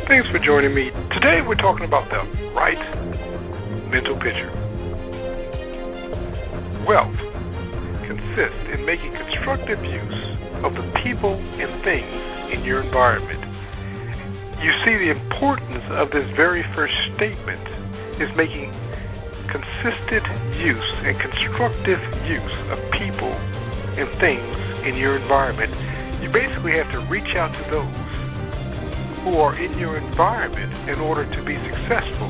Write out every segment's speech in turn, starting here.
Thanks for joining me. Today we're talking about the right mental picture. Wealth consists in making constructive use of the people and things in your environment. You see, the importance of this very first statement is making consistent use and constructive use of people and things in your environment. You basically have to reach out to those who are in your environment in order to be successful.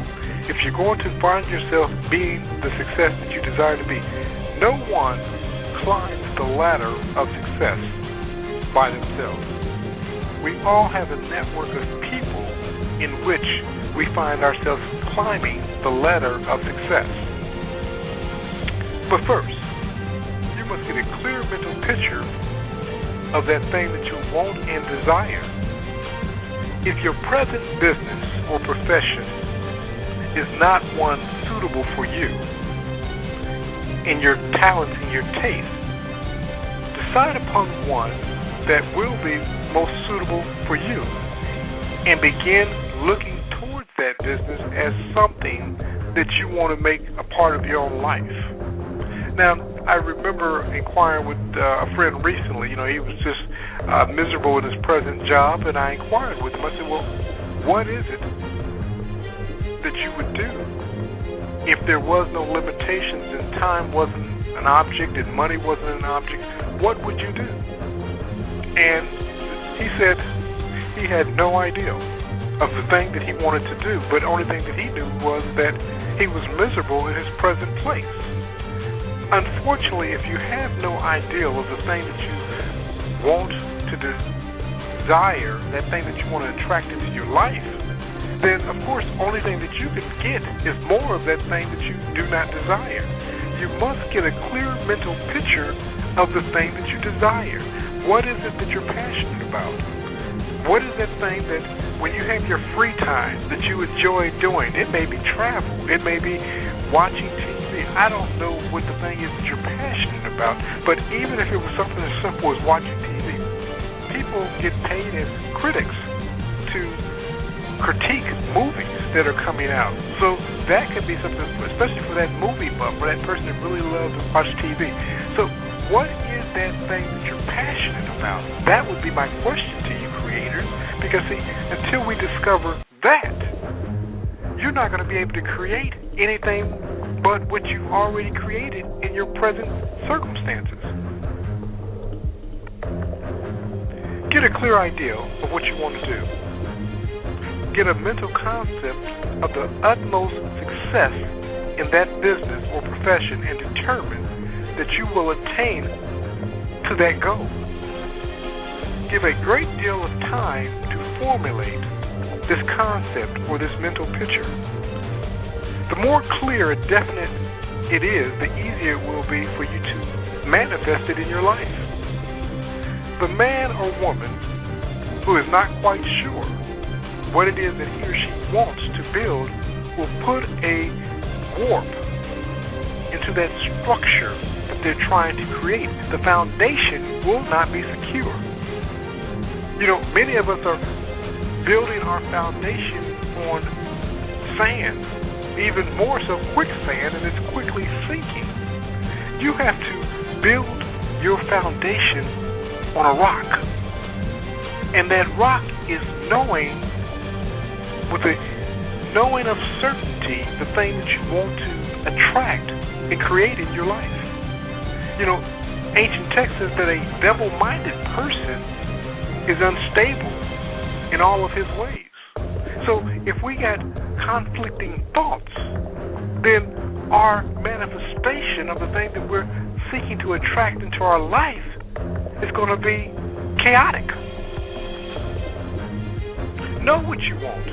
If you're going to find yourself being the success that you desire to be, no one climbs the ladder of success by themselves. We all have a network of people in which we find ourselves climbing the ladder of success. But first, you must get a clear mental picture of that thing that you want and desire. If your present business or profession is not one suitable for you, in your talents and your taste, decide upon one that will be most suitable for you and begin looking towards that business as something that you want to make a part of your own life. Now, I remember inquiring with a friend recently. He was just miserable in his present job, and I inquired with him. I said, well, what is it that you would do if there was no limitations and time wasn't an object and money wasn't an object? What would you do? And he said he had no idea of the thing that he wanted to do, but the only thing that he knew was that he was miserable in his present place. Unfortunately, if you have no idea of the thing that you want to desire, that thing that you want to attract into your life, then of course the only thing that you can get is more of that thing that you do not desire. You must get a clear mental picture of the thing that you desire. What is it that you're passionate about? What is that thing that when you have your free time that you enjoy doing? It may be travel, it may be watching TV. I don't know what the thing is that you're passionate about, but even if it was something as simple as watching TV, people get paid as critics to critique movies that are coming out. So that could be something, especially for that movie buff, for that person that really loves to watch TV. So what is that thing that you're passionate about? That would be my question to you creators, because see, until we discover that, you're not going to be able to create anything but what you've already created in your present circumstances. Get a clear idea of what you want to do. Get a mental concept of the utmost success in that business or profession and determine that you will attain to that goal. Give a great deal of time to formulate this concept or this mental picture. The more clear and definite it is, the easier it will be for you to manifest it in your life. The man or woman who is not quite sure what it is that he or she wants to build will put a warp into that structure that they're trying to create. The foundation will not be secure. Many of us are building our foundation on sand, even more so quicksand, and it's quickly sinking. You have to build your foundation on a rock. And that rock is knowing, with a knowing of certainty, the thing that you want to attract and create in your life. Ancient text says that a double-minded person is unstable in all of his ways. So if we got conflicting thoughts, then our manifestation of the thing that we're seeking to attract into our life is going to be chaotic. Know what you want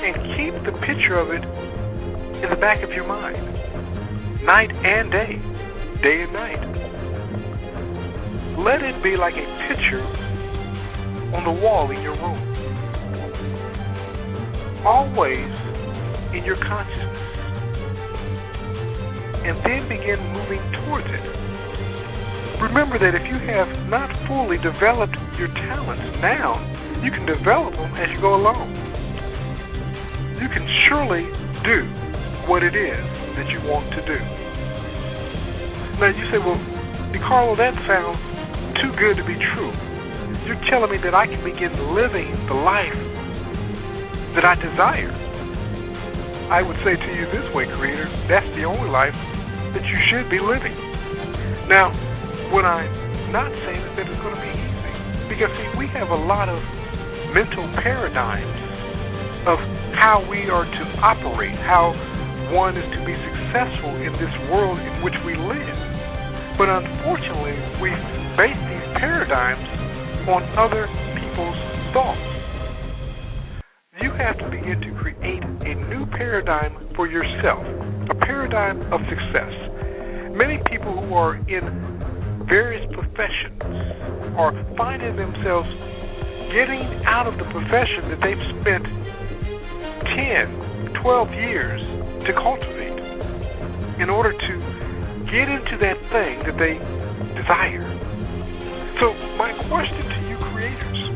and keep the picture of it in the back of your mind, night and day, day and night. Let it be like a picture on the wall in your room. Always in your consciousness. And then begin moving towards it. Remember that if you have not fully developed your talents now, you can develop them as you go along. You can surely do what it is that you want to do. Now you say, well, Carlo, that sounds too good to be true. You're telling me that I can begin living the life that I desire. I would say to you this way, creator, that's the only life that you should be living. Now, when I'm not saying that it's going to be easy, because see, we have a lot of mental paradigms of how we are to operate, how one is to be successful in this world in which we live. But unfortunately, we base these paradigms on other people's thoughts. You have to begin to create a new paradigm for yourself, a paradigm of success. Many people who are in various professions are finding themselves getting out of the profession that they've spent 10, 12 years to cultivate in order to get into that thing that they desire. So my question to you creators,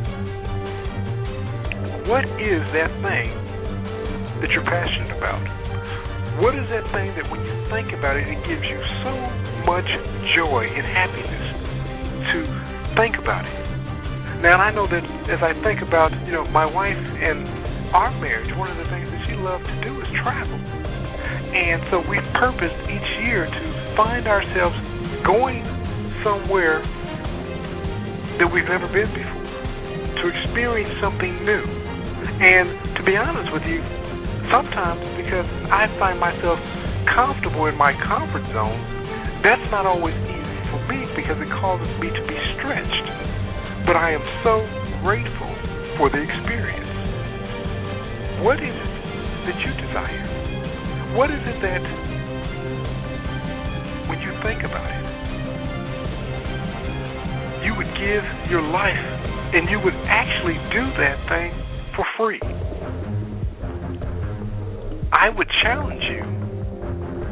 what is that thing that you're passionate about? What is that thing that when you think about it, it gives you so much joy and happiness to think about it? Now, and I know that as I think about, my wife and our marriage, one of the things that she loves to do is travel. And so we've purposed each year to find ourselves going somewhere that we've never been before, to experience something new. And to be honest with you, sometimes because I find myself comfortable in my comfort zone, that's not always easy for me because it causes me to be stretched. But I am so grateful for the experience. What is it that you desire? What is it that, when you think about it, you would give your life and you would actually do that thing for free? I would challenge you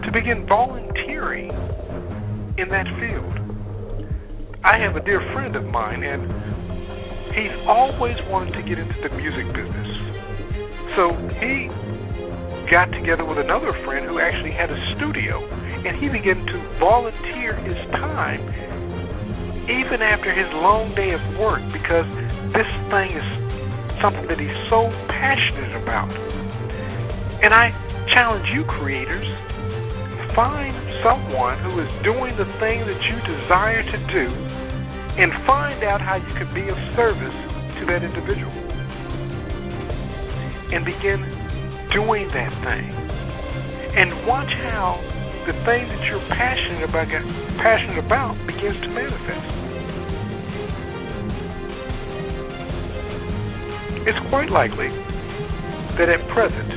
to begin volunteering in that field. I have a dear friend of mine, and he's always wanted to get into the music business. So he got together with another friend who actually had a studio, and he began to volunteer his time even after his long day of work, because this thing is something that he's so passionate about. And I challenge you creators, find someone who is doing the thing that you desire to do and find out how you can be of service to that individual. And begin doing that thing. And watch how the thing that you're passionate about begins to manifest. It's quite likely that at present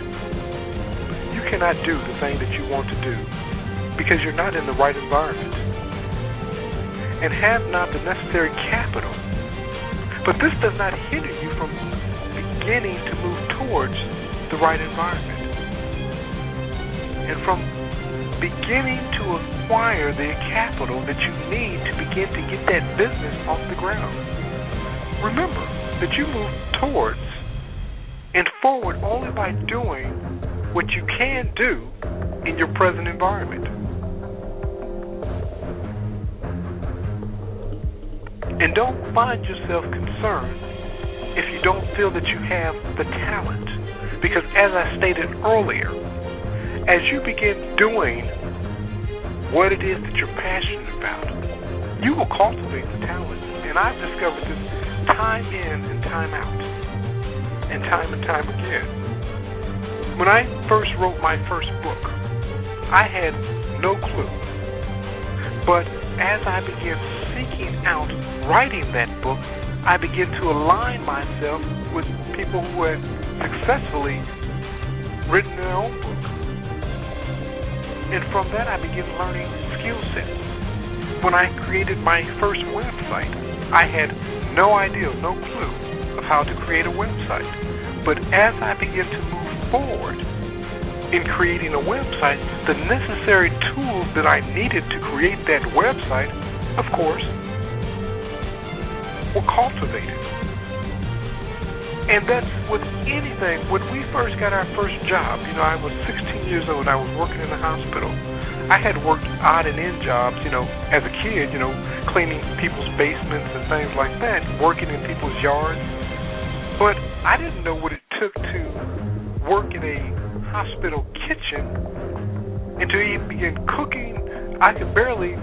you cannot do the thing that you want to do because you're not in the right environment and have not the necessary capital. But this does not hinder you from beginning to move towards the right environment and from beginning to acquire the capital that you need to begin to get that business off the ground. Remember that you move towards and forward only by doing what you can do in your present environment. And don't find yourself concerned if you don't feel that you have the talent. Because as I stated earlier, as you begin doing what it is that you're passionate about, you will cultivate the talent. And I've discovered this time in and time out, and time again. When I first wrote my first book, I had no clue. But as I began seeking out writing that book, I began to align myself with people who had successfully written their own book. And from that I began learning skill sets. When I created my first website, I had no idea, no clue of how to create a website. But as I began to move forward in creating a website, the necessary tools that I needed to create that website of course, were cultivated. And that's with anything. When we first got our first job, I was 16 years old. I was working in a hospital. I had worked odd and end jobs, as a kid, cleaning people's basements and things like that, working in people's yards. But I didn't know what it took to work in a hospital kitchen and to even begin cooking. I could barely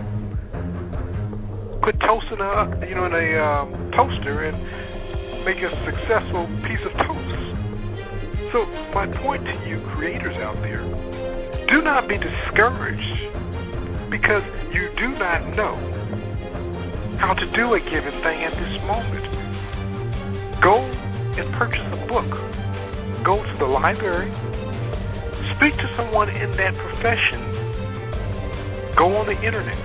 put toast in a toaster and make a successful piece of toast. So my point to you creators out there, do not be discouraged because you do not know how to do a given thing at this moment. Go and purchase a book. Go to the library. Speak to someone in that profession. Go on the internet.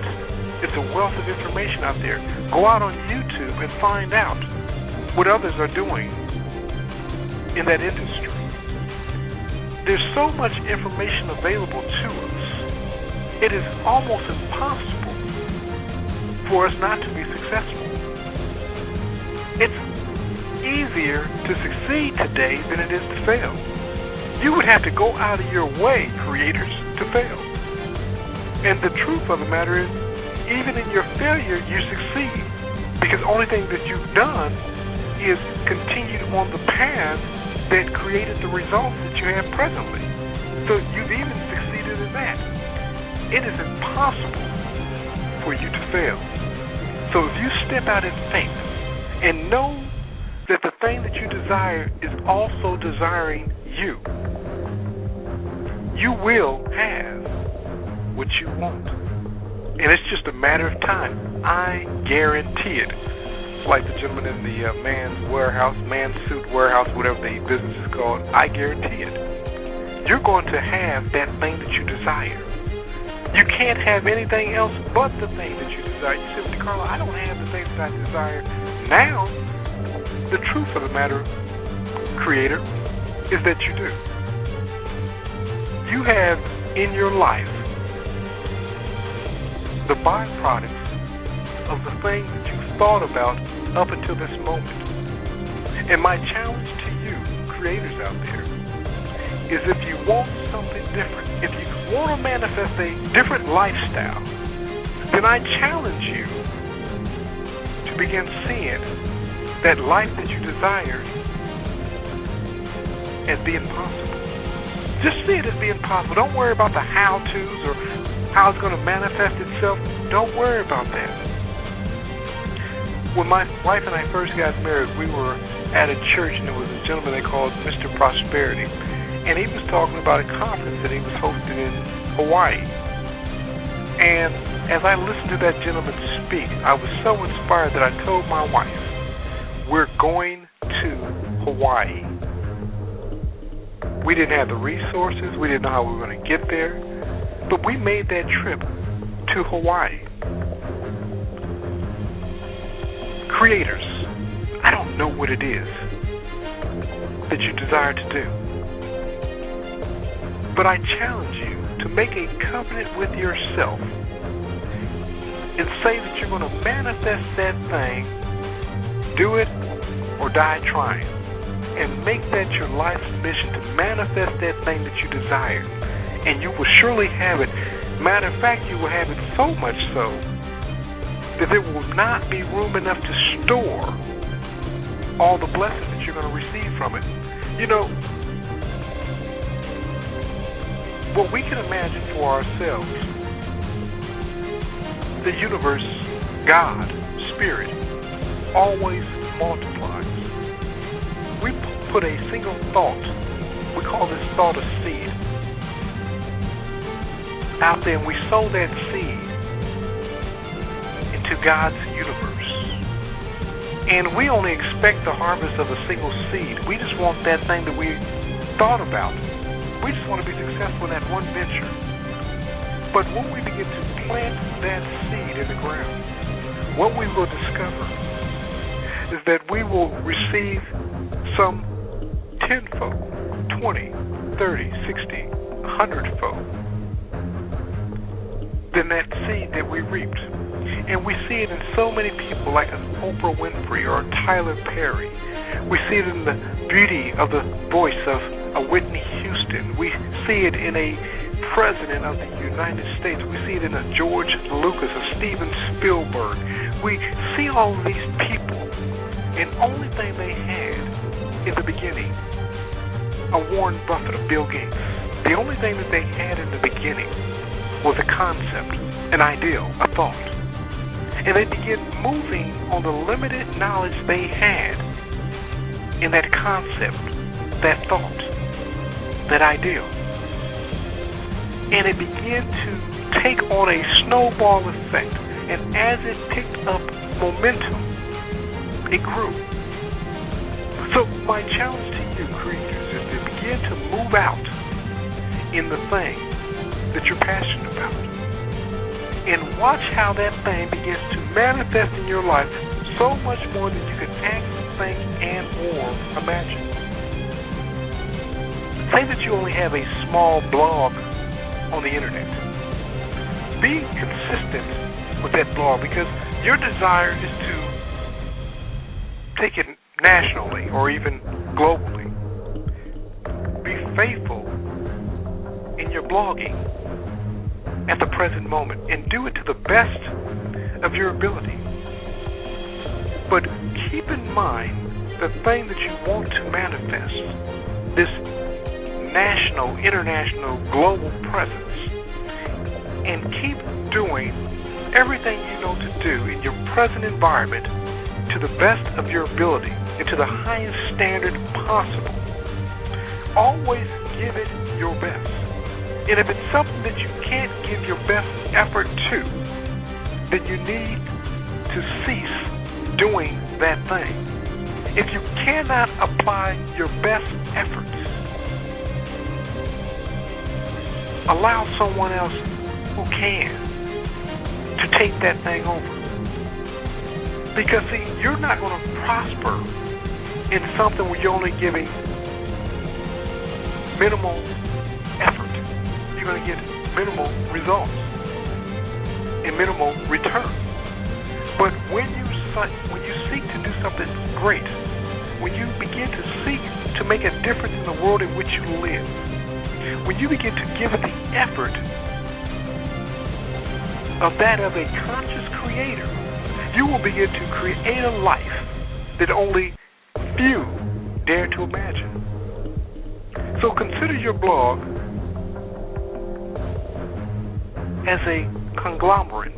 It's a wealth of information out there. Go out on YouTube and find out what others are doing in that industry. There's so much information available to us. It is almost impossible for us not to be successful. It's easier to succeed today than it is to fail. You would have to go out of your way, creators, to fail. And the truth of the matter is, even in your failure, you succeed. Because the only thing that you've done is continued on the path that created the results that you have presently. So you've even succeeded in that. It is impossible for you to fail. So if you step out in faith and know that the thing that you desire is also desiring you, you will have what you want. And it's just a matter of time. I guarantee it. Like the gentleman in the man's suit warehouse, whatever the business is called, I guarantee it. You're going to have that thing that you desire. You can't have anything else but the thing that you desire. You say, Mr. Carlo, I don't have the things that I desire now. The truth of the matter, creator, is that you do. You have in your life the byproducts of the thing that you thought about up until this moment. And my challenge to you, creators out there, is if you want something different, if you want to manifest a different lifestyle, then I challenge you to begin seeing that life that you desire as being possible. Just see it as being possible. Don't worry about the how-tos or how it's going to manifest itself. Don't worry about that. When my wife and I first got married, we were at a church, and there was a gentleman they called Mr. Prosperity. And he was talking about a conference that he was hosting in Hawaii. And as I listened to that gentleman speak, I was so inspired that I told my wife, we're going to Hawaii. We didn't have the resources. We didn't know how we were going to get there. But we made that trip to Hawaii. Creators, I don't know what it is that you desire to do. But I challenge you to make a covenant with yourself and say that you're going to manifest that thing, do it or die trying, and make that your life's mission to manifest that thing that you desire. And you will surely have it. Matter of fact, you will have it so much so that there will not be room enough to store all the blessings that you're going to receive from it. What we can imagine for ourselves, the universe, God, Spirit, always multiplies. We put a single thought, we call this thought a seed, out there, and we sow that seed into God's universe. And we only expect the harvest of a single seed. We just want that thing that we thought about. We just want to be successful in that one venture. But when we begin to plant that seed in the ground, what we will discover is that we will receive some 10-fold, 20, 30, 60, 100-fold than that seed that we reaped. And we see it in so many people like an Oprah Winfrey or Tyler Perry. We see it in the beauty of the voice of a Whitney Houston. We see it in a president of the United States. We see it in a George Lucas, a Steven Spielberg. We see all of these people, and only thing they had in the beginning, a Warren Buffett, a Bill Gates, the only thing that they had in the beginning was a concept, an ideal, a thought. And they began moving on the limited knowledge they had in that concept, that thought, that ideal. And it began to take on a snowball effect. And as it picked up momentum, it grew. So my challenge to you, creators, is to begin to move out in the thing that you're passionate about. And watch how that thing begins to manifest in your life so much more than you can act, think, and or imagine. Say that you only have a small blog on the internet. Be consistent with that blog, because your desire is to take it nationally or even globally. Be faithful in your blogging at the present moment and do it to the best of your ability. But keep in mind the thing that you want to manifest, this national, international, global presence, and keep doing everything you know to do in your present environment to the best of your ability and to the highest standard possible. Always give it your best. And if it's something that you can't give your best effort to, then you need to cease doing that thing. If you cannot apply your best efforts, allow someone else who can to take that thing over. Because see, you're not going to prosper in something where you're only giving minimal effort. You're going to get minimal results and minimal return. But when you seek to do something great, when you begin to seek to make a difference in the world in which you live, when you begin to give it the effort of that of a conscious creator, you will begin to create a life that only few dare to imagine. So consider your blog as a conglomerate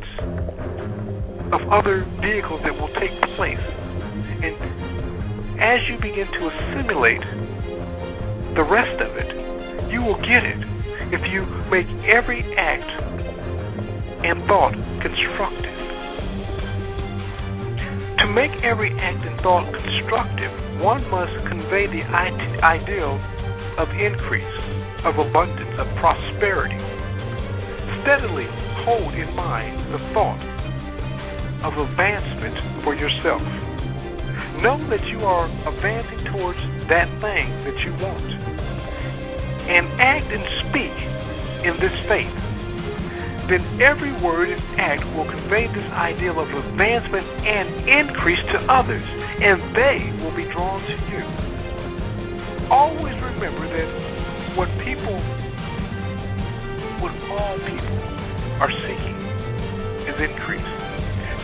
of other vehicles that will take place. And as you begin to assimilate the rest of it, you will get it if you make every act and thought constructive. To make every act and thought constructive, one must convey the ideal of increase, of abundance, of prosperity. Steadily hold in mind the thought of advancement for yourself. Know that you are advancing towards that thing that you want. And act and speak in this faith. Then every word and act will convey this ideal of advancement and increase to others, and they will be drawn to you. Always remember that what all people are seeking is increase.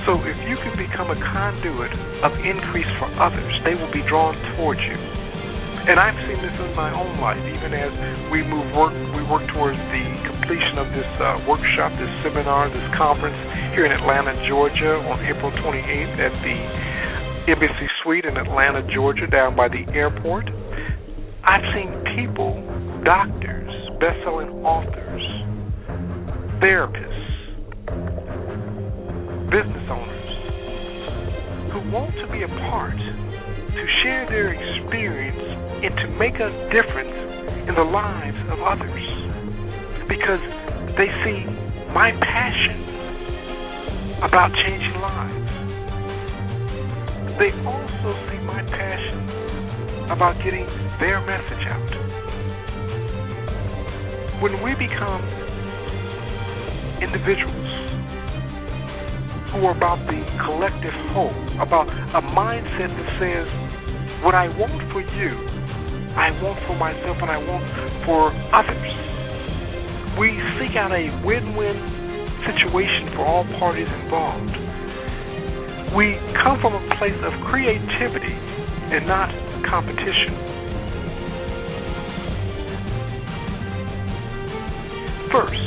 So if you can become a conduit of increase for others, they will be drawn towards you. And I've seen this in my own life, even as we work towards the completion of this workshop, this seminar, this conference here in Atlanta, Georgia, on April 28th at the Embassy Suite in Atlanta, Georgia, down by the airport. I've seen people, doctors, best-selling authors, therapists, business owners who want to be a part, to share their experience and to make a difference in the lives of others, because they see my passion about changing lives. They also see my passion about getting their message out. When we become individuals who are about the collective whole, about a mindset that says, what I want for you, I want for myself and I want for others. We seek out a win-win situation for all parties involved. We come from a place of creativity and not competition. First,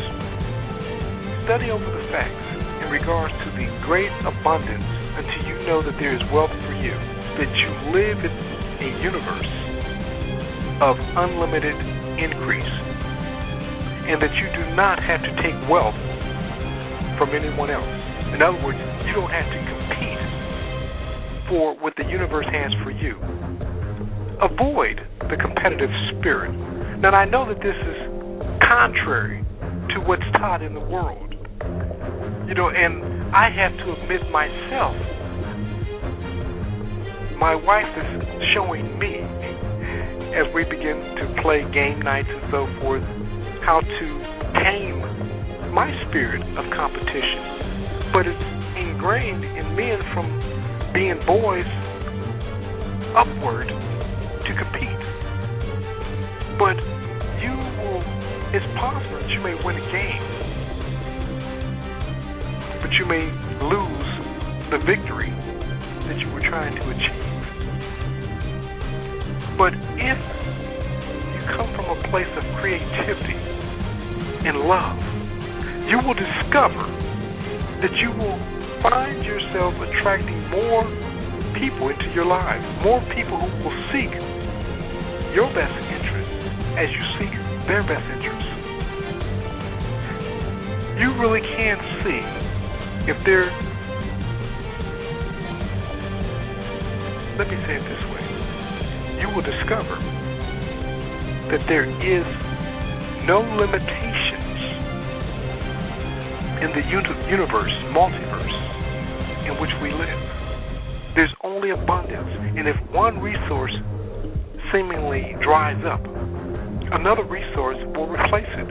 study over the facts in regards to the great abundance until you know that there is wealth for you, that you live in a universe of unlimited increase, and that you do not have to take wealth from anyone else. In other words, you don't have to compete for what the universe has for you. Avoid the competitive spirit. Now, I know that this is contrary to what's taught in the world. And I have to admit myself, my wife is showing me, as we begin to play game nights and so forth, how to tame my spirit of competition. But it's ingrained in men from being boys upward to compete. But it's possible that you may win a game, but you may lose the victory that you were trying to achieve. But if you come from a place of creativity and love, you will discover that you will find yourself attracting more people into your life, more people who will seek your best interest as you seek their best interest. You really can see if let me say it this way, you will discover that there is no limitations in the universe, multiverse, in which we live. There's only abundance, and if one resource seemingly dries up, another resource will replace it.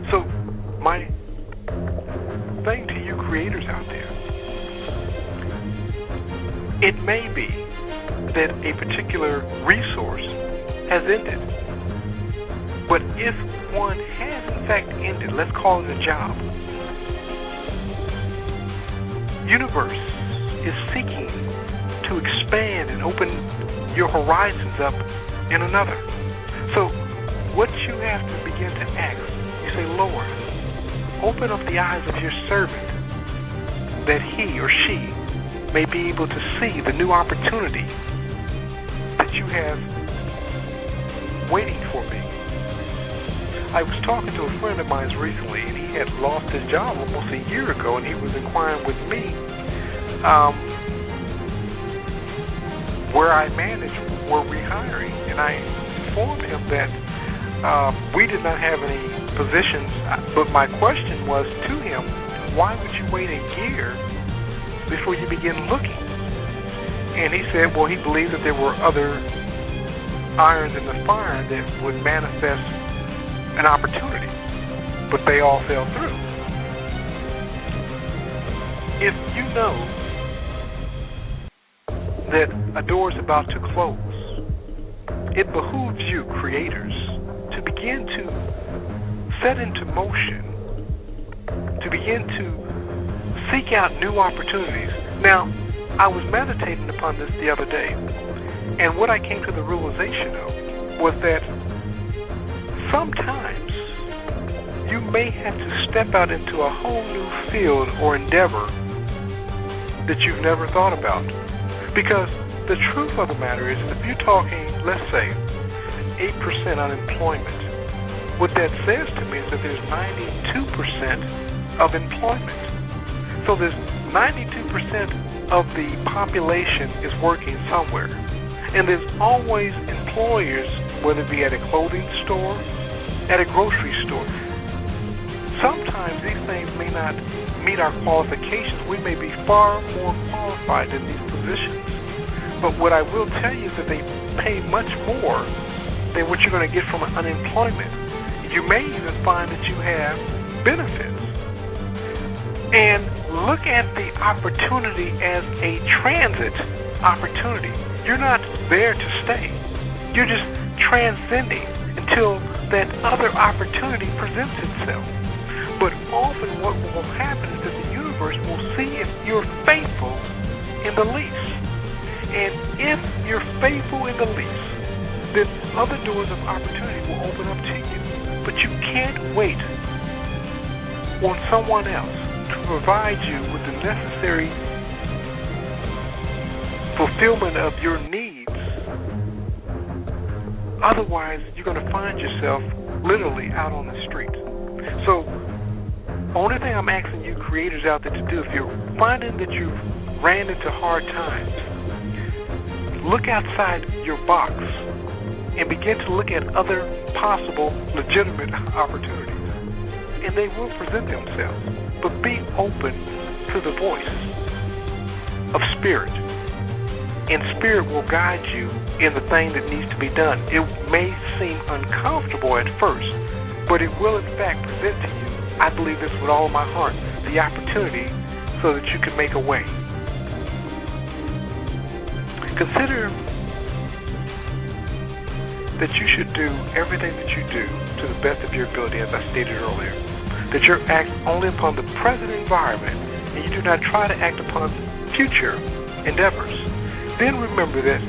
So, my thing to you creators out there, it may be that a particular resource has ended. But if one has in fact ended, let's call it a job, universe is seeking to expand and open your horizons up in another. So what you have to begin to ask, you say, Lord, open up the eyes of your servant that he or she may be able to see the new opportunity that you have waiting for me. I was talking to a friend of mine recently, and he had lost his job almost a year ago, and he was inquiring with me where I manage, were rehiring, and I informed him that we did not have any positions, but my question was to him, why would you wait a year before you begin looking? And he said, well, he believed that there were other irons in the fire that would manifest an opportunity, but they all fell through. If you know that a door is about to close, it behooves you, creators, to begin to set into motion, to begin to seek out new opportunities. Now, I was meditating upon this the other day, and what I came to the realization of was that sometimes you may have to step out into a whole new field or endeavor that you've never thought about. Because the truth of the matter is, if you're talking, let's say, 8% unemployment, what that says to me is that there's 92% of employment. So there's 92% of the population is working somewhere. And there's always employers, whether it be at a clothing store, at a grocery store. Sometimes these things may not meet our qualifications. We may be far more qualified in these positions. But what I will tell you is that they pay much more than what you're going to get from unemployment. You may even find that you have benefits. And look at the opportunity as a transit opportunity. You're not there to stay. You're just transcending until that other opportunity presents itself. But often what will happen is that the universe will see if you're faithful in the least. And if you're faithful in the least, then other doors of opportunity will open up to you. But you can't wait on someone else to provide you with the necessary fulfillment of your needs. Otherwise, you're going to find yourself literally out on the street. So, only thing I'm asking you creators out there to do, if you're finding that you've ran into hard times, look outside your box and begin to look at other possible legitimate opportunities. And they will present themselves. But be open to the voice of spirit. And spirit will guide you in the thing that needs to be done. It may seem uncomfortable at first, but it will in fact present to you, I believe this with all of my heart, the opportunity so that you can make a way. Consider that you should do everything that you do to the best of your ability, as I stated earlier. That you act only upon the present environment and you do not try to act upon future endeavors. Then remember that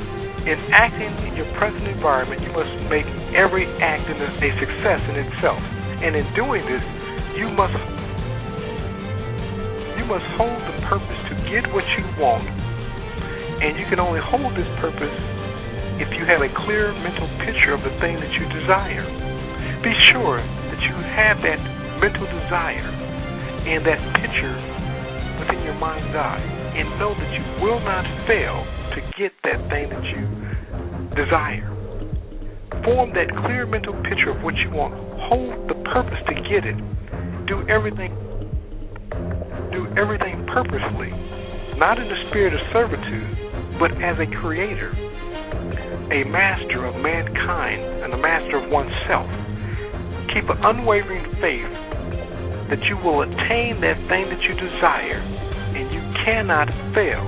in acting in your present environment, you must make every act a success in itself. And in doing this, you must hold the purpose to get what you want. And you can only hold this purpose if you have a clear mental picture of the thing that you desire. Be sure that you have that mental desire and that picture within your mind's eye, and know that you will not fail to get that thing that you desire. Form that clear mental picture of what you want. Hold the purpose to get it. Do everything purposefully, not in the spirit of servitude, but as a creator, a master of mankind, and a master of oneself. Keep an unwavering faith that you will attain that thing that you desire, and you cannot fail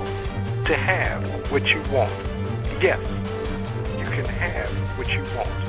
to have what you want. Yes, you can have what you want.